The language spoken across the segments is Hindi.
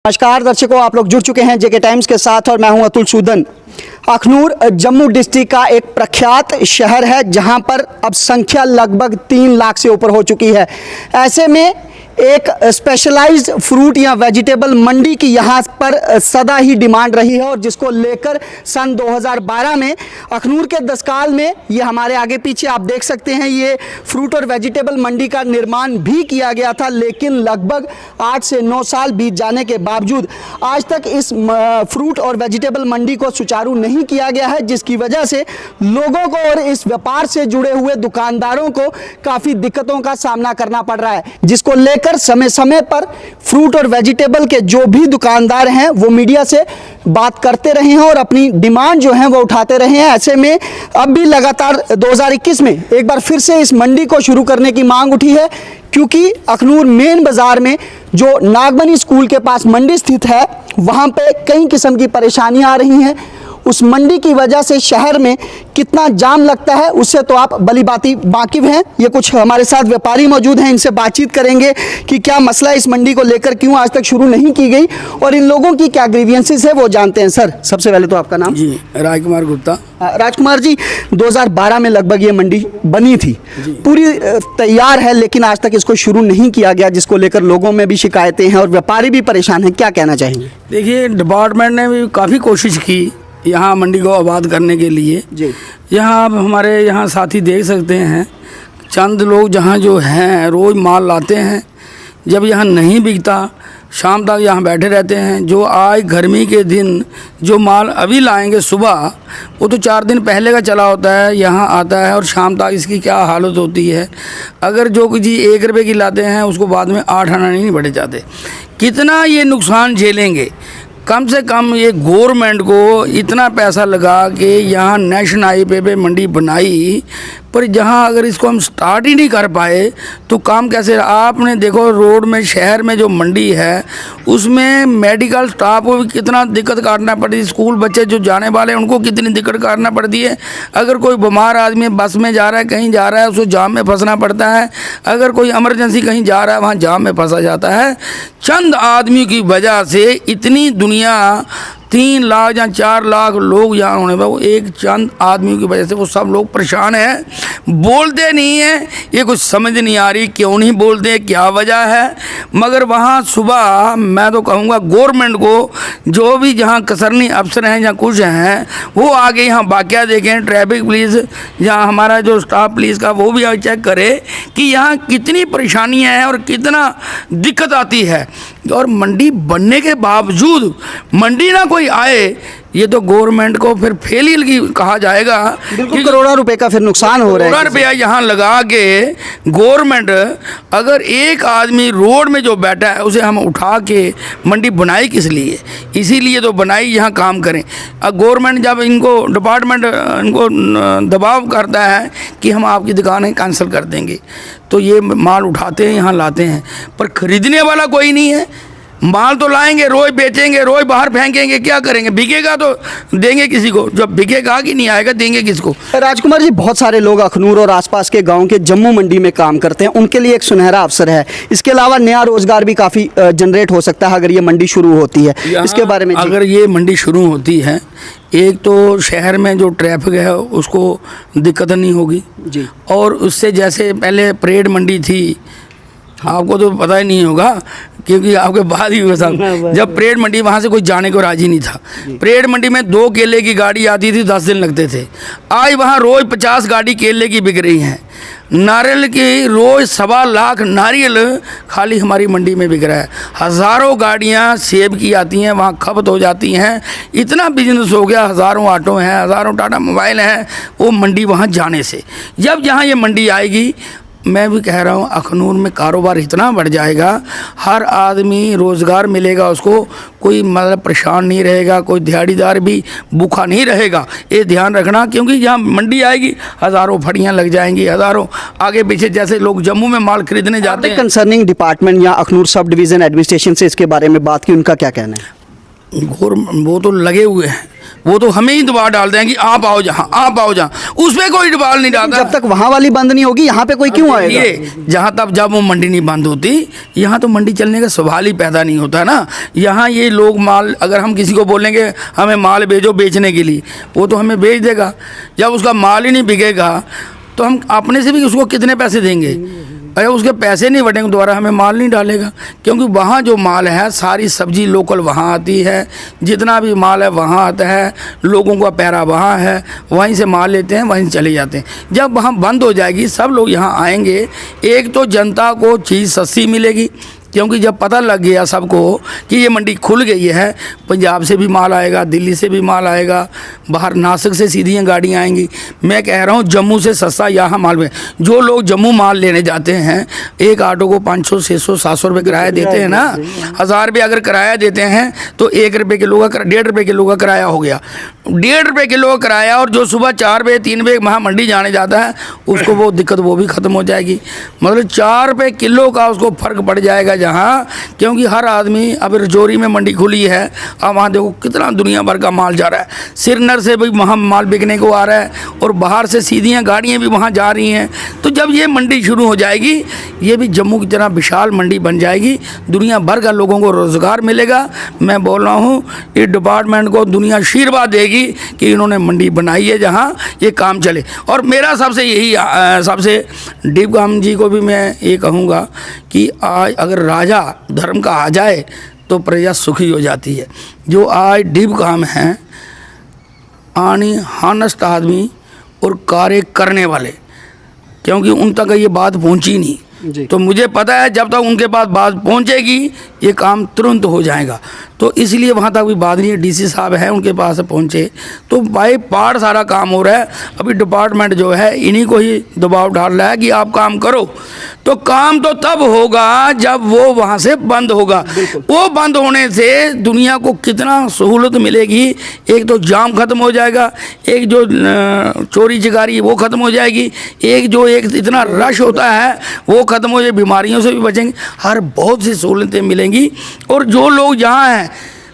नमस्कार दर्शकों, आप लोग जुड़ चुके हैं जेके टाइम्स के साथ और मैं हूं अतुल सूदन। अखनूर जम्मू डिस्ट्रिक्ट का एक प्रख्यात शहर है जहां पर अब संख्या लगभग 3 लाख से ऊपर हो चुकी है। ऐसे में एक स्पेशलाइज्ड फ्रूट या वेजिटेबल मंडी की यहां पर सदा ही डिमांड रही है और जिसको लेकर सन 2012 में अखनूर के दसकाल में ये हमारे आगे पीछे आप देख सकते हैं, ये फ्रूट और वेजिटेबल मंडी का निर्माण भी किया गया था। लेकिन लगभग 8 से 9 साल बीत जाने के बावजूद आज तक इस फ्रूट और वेजिटेबल मंडी को सुचारू नहीं किया गया है, जिसकी वजह से लोगों को और इस व्यापार से जुड़े हुए दुकानदारों को काफ़ी दिक्कतों का सामना करना पड़ रहा है, जिसको लेकर समय समय पर फ्रूट और वेजिटेबल के जो भी दुकानदार हैं वो मीडिया से बात करते रहे हैं और अपनी डिमांड जो है वो उठाते रहे हैं। ऐसे में अब भी लगातार 2021 में एक बार फिर से इस मंडी को शुरू करने की मांग उठी है, क्योंकि अखनूर मेन बाजार में जो नागमनी स्कूल के पास मंडी स्थित है वहाँ पे कई किस्म की परेशानियाँ आ रही हैं। उस मंडी की वजह से शहर में कितना जाम लगता है उससे तो आप भली भांति वाकिफ हैं। ये कुछ हमारे साथ व्यापारी मौजूद हैं, इनसे बातचीत करेंगे कि क्या मसला इस मंडी को लेकर, क्यों आज तक शुरू नहीं की गई और इन लोगों की क्या ग्रीवियंसेस है वो जानते हैं। सर, सबसे पहले तो आपका नाम? जी, राजकुमार गुप्ता। राजकुमार जी, 2012 में लगभग ये मंडी बनी थी, पूरी तैयार है, लेकिन आज तक इसको शुरू नहीं किया गया, जिसको लेकर लोगों में भी शिकायतें हैं और व्यापारी भी परेशान हैं। क्या कहना चाहेंगे? देखिए, डिपार्टमेंट ने भी काफ़ी कोशिश की यहाँ मंडी को आबाद करने के लिए। जी, यहाँ आप हमारे यहाँ साथी देख सकते हैं, चंद लोग जहाँ जो हैं रोज़ माल लाते हैं, जब यहाँ नहीं बिकता शाम तक यहाँ बैठे रहते हैं। जो आज गर्मी के दिन जो माल अभी लाएंगे सुबह, वो तो 4 दिन पहले का चला होता है, यहाँ आता है और शाम तक इसकी क्या हालत होती है। अगर जो कुछ 1 रुपये की लाते हैं उसको बाद में 8 आना नहीं बढ़े जाते। कितना ये नुकसान झेलेंगे। कम से कम ये गवर्नमेंट को इतना पैसा लगा के यहाँ नेशनल हाईवे पे मंडी बनाई, पर जहाँ अगर इसको हम स्टार्ट ही नहीं कर पाए तो काम कैसे। आपने देखो रोड में शहर में जो मंडी है उसमें मेडिकल स्टाफ को भी कितना दिक्कत काटना पड़ती है। स्कूल बच्चे जो जाने वाले हैं उनको कितनी दिक्कत काटना पड़ती है। अगर कोई बीमार आदमी बस में जा रहा है, कहीं जा रहा है, उसको जाम में फंसना पड़ता है। अगर कोई इमरजेंसी कहीं जा रहा है वहाँ जाम में फंसा जाता है। चंद आदमी की वजह से इतनी दुनिया 3 लाख या 4 लाख लोग यहाँ होने पर, वो एक चंद आदमी की वजह से वो सब लोग परेशान हैं, बोलते नहीं हैं। ये कुछ समझ नहीं आ रही क्यों नहीं बोलते, क्या वजह है। मगर वहाँ सुबह मैं तो कहूँगा गवर्नमेंट को, जो भी जहाँ कसरनी अफसर हैं या कुछ हैं, वो आगे यहाँ वाक़या देखें। ट्रैफिक पुलिस जहाँ हमारा जो स्टाफ पुलिस का, वो भी चेक करे कि यहाँ कितनी परेशानियाँ हैं और कितना दिक्कत आती है। और मंडी बनने के बावजूद मंडी ना कोई आए, ये तो गवर्नमेंट को फिर फेल की कहा जाएगा। बिल्कुल, करोड़ों रुपए का फिर नुकसान हो रहा है। करोड़ों रुपया यहाँ लगा के गवर्नमेंट, अगर एक आदमी रोड में जो बैठा है उसे हम उठा के मंडी बनाई किस लिए? इसीलिए तो बनाई यहाँ काम करें। अब गवर्नमेंट जब इनको डिपार्टमेंट इनको दबाव करता है कि हम आपकी दुकानें कैंसिल कर देंगे, तो ये माल उठाते हैं यहाँ लाते हैं, पर ख़रीदने वाला कोई नहीं है। माल तो लाएंगे, रोज बेचेंगे, रोज बाहर फेंकेंगे, क्या करेंगे? बिकेगा तो देंगे किसी को, जब बिकेगा कि नहीं आएगा देंगे किसको? राजकुमार जी, बहुत सारे लोग अखनूर और आसपास के गांव के जम्मू मंडी में काम करते हैं, उनके लिए एक सुनहरा अवसर है। इसके अलावा नया रोजगार भी काफ़ी जनरेट हो सकता है अगर ये मंडी शुरू होती है। इसके बारे में अगर ये मंडी शुरू होती है, एक तो शहर में जो ट्रैफिक है उसको दिक्कत नहीं होगी जी, और उससे जैसे पहले परेड मंडी थी, आपको तो पता ही नहीं होगा क्योंकि आपके बाद ही हुआ साहब, जब परेड मंडी वहाँ से कोई जाने को राजी नहीं था। परेड मंडी में 2 केले की गाड़ी आती थी, 10 दिन लगते थे। आज वहाँ रोज़ 50 गाड़ी केले की बिक रही हैं। नारियल की रोज़ 1.25 लाख नारियल खाली हमारी मंडी में बिक रहा है। हज़ारों गाड़ियाँ सेब की आती हैं, वहाँ खपत हो जाती हैं। इतना बिजनेस हो गया, हज़ारों ऑटो हैं, हज़ारों टाटा मोबाइल हैं, वो मंडी वहाँ जाने से। जब जहाँ ये मंडी आएगी, मैं भी कह रहा हूँ अखनूर में कारोबार इतना बढ़ जाएगा, हर आदमी रोज़गार मिलेगा उसको, कोई मतलब परेशान नहीं रहेगा, कोई दिहाड़ीदार भी भूखा नहीं रहेगा। ये ध्यान रखना, क्योंकि जहाँ मंडी आएगी हज़ारों फड़ियाँ लग जाएंगी, हज़ारों आगे पीछे, जैसे लोग जम्मू में माल खरीदने जाते हैं। कंसर्निंग डिपार्टमेंट या अखनूर सब डिवीज़न एडमिनिस्ट्रेशन से इसके बारे में बात की, उनका क्या कहना है? वो तो लगे हुए हैं, वो तो हमें ही दबाव डालते हैं कि आप आओ जहाँ, आप आओ जहाँ, उस पर कोई दबाव नहीं डालता। जब तक वहाँ वाली बंद नहीं होगी यहाँ पे कोई क्यों आएगा? ये जहाँ तक जब वो मंडी नहीं बंद होती, यहाँ तो मंडी चलने का सवाल ही पैदा नहीं होता ना। यहाँ ये लोग माल, अगर हम किसी को बोलेंगे हमें माल भेजो बेचने के लिए, वो तो हमें बेच देगा। जब उसका माल ही नहीं बिकेगा तो हम अपने से भी उसको कितने पैसे देंगे? अगर उसके पैसे नहीं बढ़ेंगे दोबारा हमें माल नहीं डालेगा, क्योंकि वहाँ जो माल है सारी सब्जी लोकल वहाँ आती है, जितना भी माल है वहाँ आता है, लोगों का पैरा वहाँ है, वहीं से माल लेते हैं, वहीं से चले जाते हैं। जब वहाँ बंद हो जाएगी सब लोग यहाँ आएंगे, एक तो जनता को चीज़ सस्ती मिलेगी, क्योंकि जब पता लग गया सबको कि ये मंडी खुल गई है, पंजाब से भी माल आएगा, दिल्ली से भी माल आएगा, बाहर नासिक से सीधी गाड़ियाँ आएंगी। मैं कह रहा हूँ जम्मू से सस्ता यहाँ माल में, जो लोग जम्मू माल लेने जाते हैं, एक ऑटो को 500 600 700 रुपये किराया देते हैं ना, 1000 रुपये अगर किराया देते हैं तो 1 रुपये किलो का 1.5 रुपये किलो का किराया हो गया, 1.5 रुपये किलो का किराया। और जो सुबह 4 बजे 3 बजे वहाँ मंडी जाने जाता है उसको वो दिक्कत वो भी ख़त्म हो जाएगी। मतलब 4 रुपये किलो का उसको फ़र्क पड़ जाएगा जहाँ, क्योंकि हर आदमी, अब रजौरी में मंडी खुली है, अब वहाँ देखो कितना दुनिया भर का माल जा रहा है, श्रीनगर से भी वहाँ माल बिकने को आ रहा है, और बाहर से सीधियाँ गाड़ियाँ भी वहाँ जा रही हैं। तो जब ये मंडी शुरू हो जाएगी, ये भी जम्मू की तरह विशाल मंडी बन जाएगी, दुनिया भर का लोगों को रोज़गार मिलेगा। मैं बोल रहा हूँ इस डिपार्टमेंट को दुनिया आशीर्वाद देगी कि इन्होंने मंडी बनाई है जहाँ ये काम चले। और मेरा सबसे यही सबसे डीप जी को भी मैं ये कहूँगा कि आज अगर राजा धर्म का आ जाए तो प्रजा सुखी हो जाती है। जो आज डीप काम है, आनी हानेस्ट आदमी और कार्य करने वाले, क्योंकि उन तक ये बात पहुंची नहीं, तो मुझे पता है जब तक उनके पास बात पहुंचेगी ये काम तुरंत हो जाएगा। तो इसलिए वहाँ तक भी बात नहीं है, डीसी साहब हैं उनके पास पहुँचे तो बाई पार्ट सारा काम हो रहा है। अभी डिपार्टमेंट जो है इन्हीं को ही दबाव डाल रहा है कि आप काम करो, तो काम तो तब होगा जब वो वहाँ से बंद होगा। वो बंद होने से दुनिया को कितना सहूलत मिलेगी, एक तो जाम खत्म हो जाएगा, एक जो चोरी चिकारी वो ख़त्म हो जाएगी, एक जो एक इतना रश होता है वो ख़त्म हो जाए, बीमारियों से भी बचेंगे, हर बहुत सी सहूलतें मिलेंगी। और जो लोग यहाँ हैं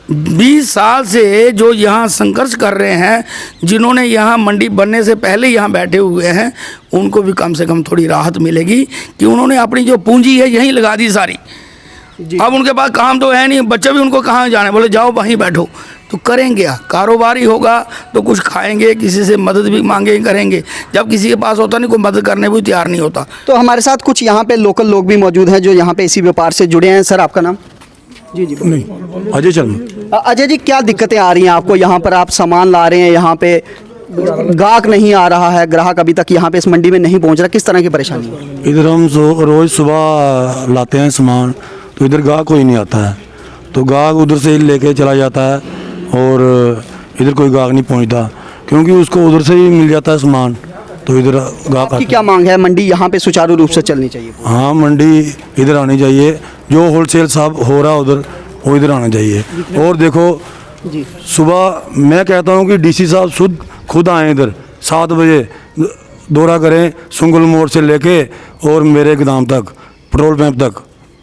20 साल से जो यहाँ संघर्ष कर रहे हैं, जिन्होंने यहाँ मंडी बनने से पहले यहाँ बैठे हुए हैं, उनको भी कम से कम थोड़ी राहत मिलेगी कि उन्होंने अपनी जो पूंजी है यहीं लगा दी सारी। अब उनके पास काम तो है नहीं, बच्चे भी उनको कहाँ जाने, बोले जाओ वहीं बैठो, तो करेंगे क्या? कारोबारी होगा तो कुछ खाएंगे, किसी से मदद भी मांगेंगे करेंगे, जब किसी के पास होता नहीं कोई मदद करने भी तैयार नहीं होता। तो हमारे साथ कुछ यहाँ पे लोकल लोग भी मौजूद हैं जो यहाँ पे इसी व्यापार से जुड़े हैं। सर आपका नाम? जी नहीं, अजय शर्मा। अजय जी, क्या दिक्कतें आ रही हैं आपको? यहाँ पर आप सामान ला रहे हैं, यहाँ पे ग्राहक नहीं आ रहा है, ग्राहक अभी तक यहाँ पे इस मंडी में नहीं पहुँच रहा, किस तरह की परेशानी है? इधर हम रोज़ सुबह लाते हैं सामान, तो इधर गाहक कोई नहीं आता है, तो गाहक उधर से ही लेके चला जाता है और इधर कोई गाहक नहीं पहुँचता, क्योंकि उसको उधर से ही मिल जाता है सामान, तो इधर गाहक। आपकी क्या मांग है? मंडी यहाँ पे सुचारू रूप से चलनी चाहिए? हाँ, मंडी इधर आनी चाहिए, जो होलसेल साहब हो रहा है उधर वो इधर आना चाहिए। और देखो जी, सुबह मैं कहता हूँ कि डीसी साहब खुद आएँ इधर 7 बजे, दौरा करें सुंगल मोड़ से लेके और मेरे गोदाम तक, पेट्रोल पंप तक,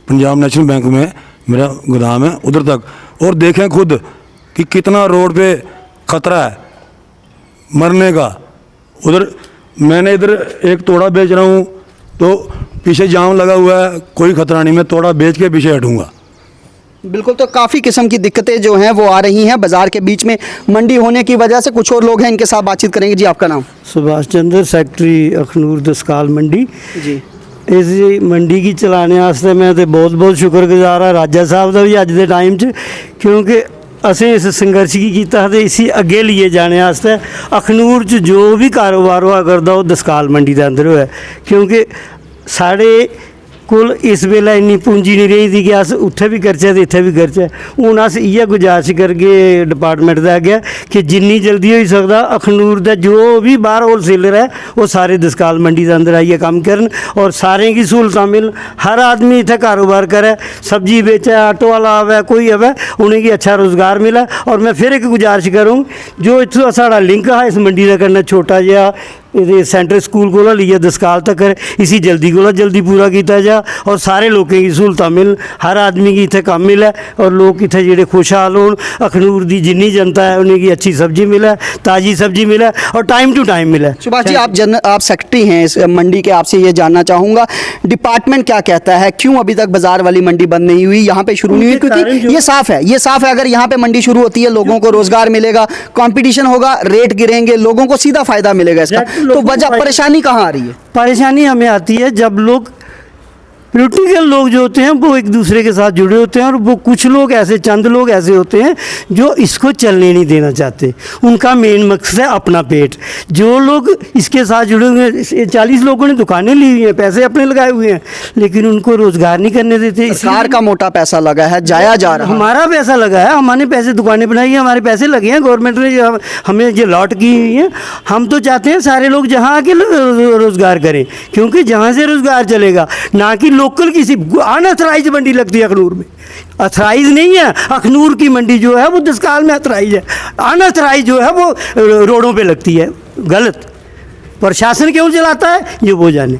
पंजाब नेशनल बैंक में मेरा गोदाम है उधर तक, और देखें खुद कि कितना रोड पे ख़तरा है मरने का। उधर मैंने इधर एक तोड़ा बेच रहा हूँ तो पीछे जाम लगा हुआ है, कोई ख़तरा नहीं, मैं तोड़ा बेच के पीछे हटूँगा। बिल्कुल। तो काफ़ी किस्म की दिक्कतें जो हैं वो आ रही हैं बाज़ार के बीच में मंडी होने की वजह से। कुछ और लोग हैं, इनके साथ बातचीत करेंगे। जी आपका नाम? सुभाष चंद्र, सेक्रेटरी अखनूर दसकाल मंडी। जी, इस मंडी की चलाने वास्ते मैं तो बहुत बहुत शुक्रगुजार हाँ राजा साहब का भी अज के टाइम च, क्योंकि असें इस संघर्ष की कीता ते इसी अगे लिए जाने वास्ते अखनूर च जो भी कारोबार हुआ करता वो दसकाल मंडी के अंदर होया, क्योंकि साढ़े कोल इस वेला इन्नी पूंजी नहीं रही थी कि अस उत्थे भी करचे ते इत्थे भी करचे। हूँ अस इयै गुजारिश करगे डिपार्टमेंट दे अगे कि जिन्नी जल्दी हो सकदा अखनूर दे जो भी बाहर होलसेलर है वो सारे दसकाल मंडी के अंदर आइए काम करन और सारें की सहूलतां मिलन, हर आदमी इत्थे कारोबार करे, सब्जी बेचे, ऑटो वाला आवे, कोई आवे, उन्हेंगी अच्छा रोज़गार मिले। और मैं फिर एक गुजारिश करूँ, जो इत्थों साड़ा लिंक है इस मंडी के कन्नै छोटा जिहा ਇਹਦੇ ਸੈਂਟਰ ਸਕੂਲ ਕੋਲ ਲਈਏ ਦਸਕਾਲ ਤੱਕ ਇਸੀ ਜਲਦੀ ਕੋਲ ਜਲਦੀ ਪੂਰਾ ਕੀਤਾ ਜਾ ਔਰ ਸਾਰੇ ਲੋਕਾਂ ਦੀ ਸਹੂਲਤਾਂ ਮਿਲ ਹਰ ਆਦਮੀ की इत्थे काम मिले और लोग इत्थे जेह्ड़े खुशहाल होन अखनूर दी जिन्नी जनता है उन्हें की अच्छी सब्जी मिले ताज़ी सब्जी मिले और टाइम टू टाइम मिले। सुभाष जी आप सेक्रेटरी हैं इस मंडी के, आपसे ये जानना चाहूँगा डिपार्टमेंट क्या कहता है, क्यों अभी तक बाजार वाली मंडी बंद नहीं हुई, यहाँ पे शुरू नहीं हुई? क्योंकि ये साफ है अगर यहाँ पे मंडी शुरू होती है लोगों को रोजगार मिलेगा, कंपटीशन होगा, रेट गिरेंगे, लोगों को सीधा फायदा मिलेगा इसका। तो वजह परेशानी कहाँ आ रही है? परेशानी हमें आती है जब लोग पॉलिटिकल लोग जो होते हैं वो एक दूसरे के साथ जुड़े होते हैं और वो कुछ लोग ऐसे चंद लोग ऐसे होते हैं जो इसको चलने नहीं देना चाहते, उनका मेन मकसद है अपना पेट। जो लोग इसके साथ जुड़े हुए हैं 40 लोगों ने दुकानें ली हुई हैं, पैसे अपने लगाए हुए हैं, लेकिन उनको रोजगार नहीं करने देते। सरकार का मोटा पैसा लगा है, जाया जा रहा है। हमारा पैसा लगा है, हमने पैसे दुकानें बनाई हैं, हमारे पैसे लगे हैं, गवर्नमेंट ने हमें ये लॉट की हुई है। हम तो चाहते हैं सारे लोग जहाँ आके रोजगार करें, क्योंकि जहाँ से रोजगार चलेगा ना कि लोकल किसी अनअथराइज मंडी लगती है अखनूर में। अथराइज नहीं है अखनूर की मंडी जो है वो दसकाल में अथराइज है, अनअथराइज जो है वो रोडों पे लगती है। गलत प्रशासन क्यों चलाता है ये वो जाने।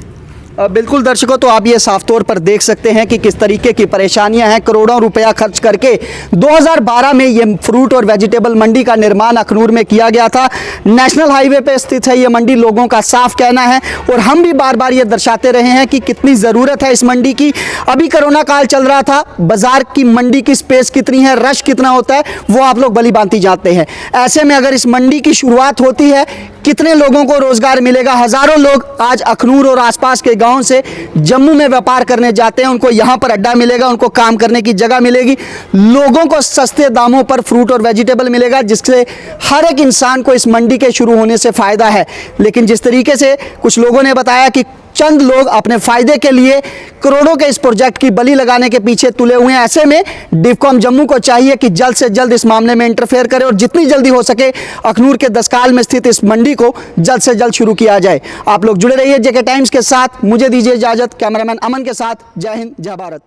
बिल्कुल दर्शकों, तो आप ये साफ तौर पर देख सकते हैं कि किस तरीके की परेशानियां हैं। करोड़ों रुपया खर्च करके 2012 में ये फ्रूट और वेजिटेबल मंडी का निर्माण अखनूर में किया गया था। नेशनल हाईवे पे स्थित है ये मंडी, लोगों का साफ कहना है और हम भी बार बार ये दर्शाते रहे हैं कि कितनी ज़रूरत है इस मंडी की। अभी कोरोना काल चल रहा था, बाजार की मंडी की स्पेस कितनी है, रश कितना होता है वो आप लोग भली भांति जानते हैं। ऐसे में अगर इस मंडी की शुरुआत होती है, कितने लोगों को रोजगार मिलेगा। हजारों लोग आज अखनूर और आसपास के गांव से जम्मू में व्यापार करने जाते हैं, उनको यहां पर अड्डा मिलेगा, उनको काम करने की जगह मिलेगी, लोगों को सस्ते दामों पर फ्रूट और वेजिटेबल मिलेगा, जिससे हर एक इंसान को इस मंडी के शुरू होने से फायदा है। लेकिन जिस तरीके से कुछ लोगों ने बताया कि चंद लोग अपने फायदे के लिए करोड़ों के इस प्रोजेक्ट की बलि लगाने के पीछे तुले हुए हैं, ऐसे में डिफकॉम जम्मू को चाहिए कि जल्द से जल्द इस मामले में इंटरफेयर करे और जितनी जल्दी हो सके अखनूर के दसकाल में स्थित इस मंडी को जल्द से जल्द शुरू किया जाए। आप लोग जुड़े रहिए जेके टाइम्स के साथ, मुझे दीजिए इजाजत। कैमरामैन अमन के साथ, जय हिंद, जय भारत।